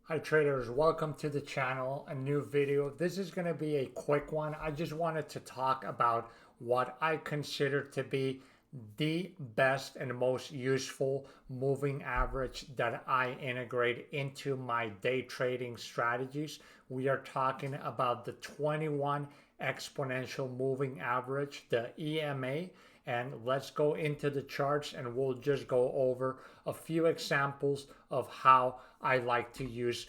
Hi traders, welcome to the channel, a new video. This is going to be a quick one. I just wanted to talk about what I consider to be the best and most useful moving average that I integrate into my day trading strategies. We are talking about the 21 exponential moving average, the EMA, and let's go into the charts and we'll just go over a few examples of how I like to use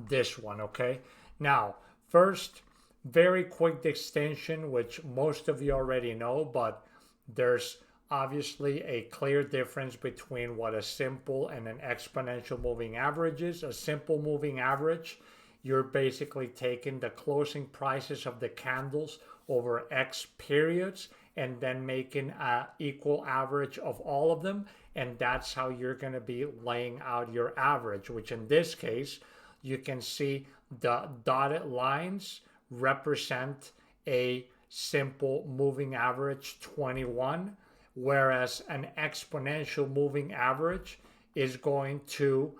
this one. Okay, now first, very quick distinction, which most of you already know, but there's obviously a clear difference between what a simple and an exponential moving average is. A simple moving average, you're basically taking the closing prices of the candles over X periods and then making an equal average of all of them. And that's how you're going to be laying out your average, which in this case, you can see the dotted lines represent a simple moving average 21, whereas an exponential moving average is going to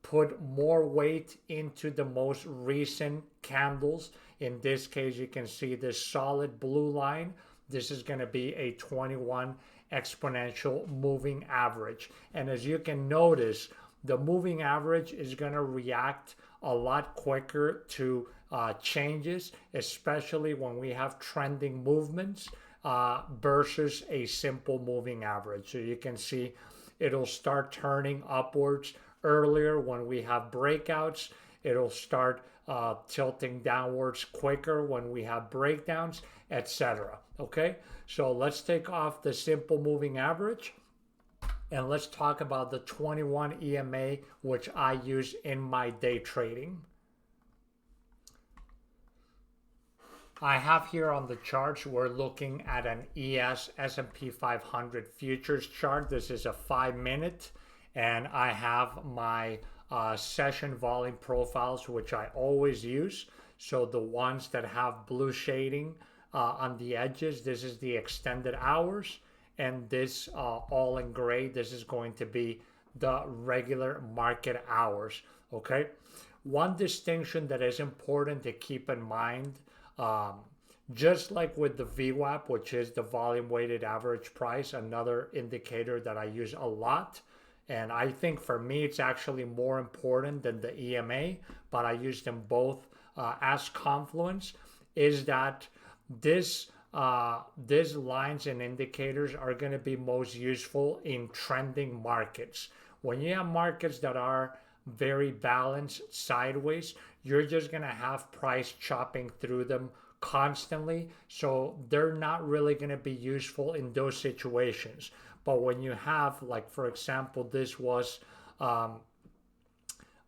put more weight into the most recent candles. In this case, you can see this solid blue line. This is going to be a 21 exponential moving average. And as you can notice, the moving average is going to react a lot quicker to changes, especially when we have trending movements versus a simple moving average. So you can see it'll start turning upwards earlier when we have breakouts. It'll start tilting downwards quicker when we have breakdowns, etc. Okay, so let's take off the simple moving average and let's talk about the 21 EMA, which I use in my day trading. I have here on the charts, we're looking at an ES S&P 500 futures chart. This is a 5-minute, and I have my session volume profiles, which I always use. So the ones that have blue shading on the edges, this is the extended hours, and this all in gray, this is going to be the regular market hours. Okay, one distinction that is important to keep in mind, um, just like with the VWAP, which is the volume weighted average price, another indicator that I use a lot. And I think for me, it's actually more important than the EMA, but I use them both as confluence, is that this these lines and indicators are going to be most useful in trending markets. When you have markets that are very balanced sideways, you're just going to have price chopping through them constantly. So they're not really going to be useful in those situations. But when you have, like, for example, this was um,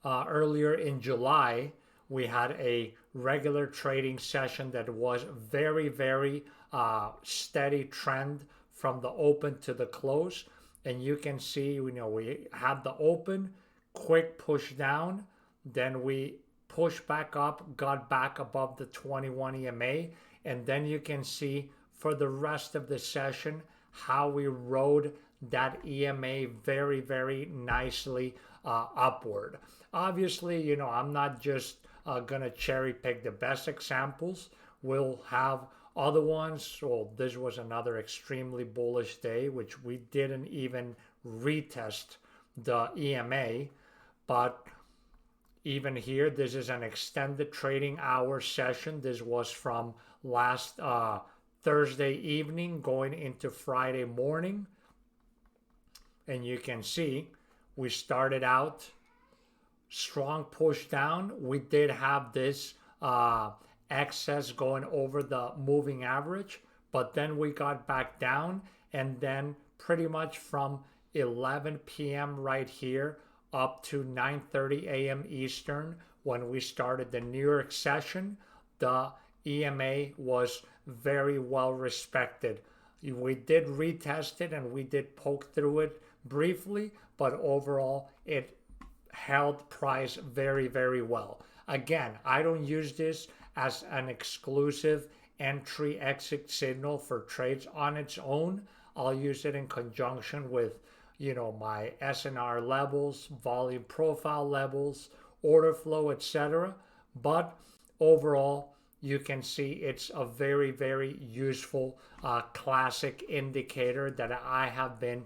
earlier in July, we had a regular trading session that was very steady trend from the open to the close. And you can see, we had the open, quick push down, then we pushed back up, got back above the 21 EMA, and then you can see for the rest of the session how we rode that EMA very nicely upward. Obviously, I'm not just gonna cherry pick the best examples. We'll have other ones. So this was another extremely bullish day, which we didn't even retest the EMA. But even here, this is an extended trading hour session. This was from last Thursday evening going into Friday morning. And you can see we started out strong push down. We did have this excess going over the moving average, but then we got back down, and then pretty much from 11 p.m. right here up to 9:30 a.m. Eastern, when we started the New York session, the EMA was very well respected. We did retest it and we did poke through it briefly, but overall it held price very well. Again, I don't use this as an exclusive entry exit signal for trades on its own. I'll use it in conjunction with my SNR levels, volume profile levels, order flow, etc. But overall, you can see it's a very, very useful classic indicator that I have been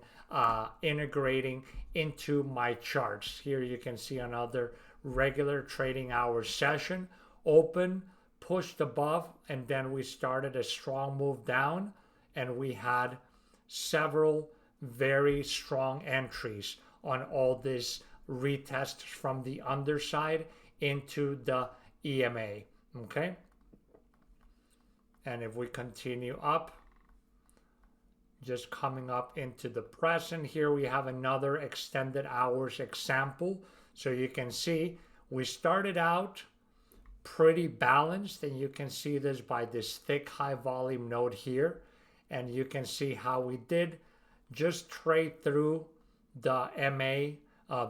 integrating into my charts. Here you can see another regular trading hours session, open, pushed above, and then we started a strong move down, and we had several very strong entries on all these retests from the underside into the EMA. Okay, and if we continue up, just coming up into the present, here we have another extended hours example. So you can see we started out pretty balanced, and you can see this by this thick high volume node here, and you can see how we did just trade through the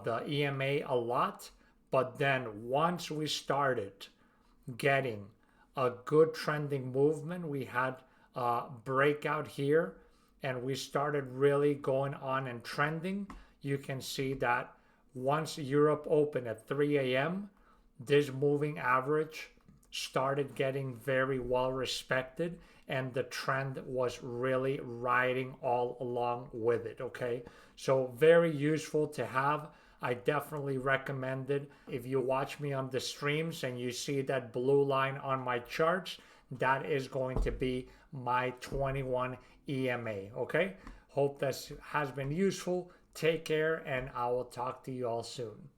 the EMA a lot. But then once we started getting a good trending movement, we had a breakout here, and we started really going on and trending. You can see that once Europe opened at 3 a.m., this moving average started getting very well respected, and the trend was really riding all along with it. Okay, so very useful to have. I definitely recommend it. If you watch me on the streams and you see that blue line on my charts, that is going to be my 21 EMA. Okay, hope this has been useful. Take care, and I will talk to you all soon.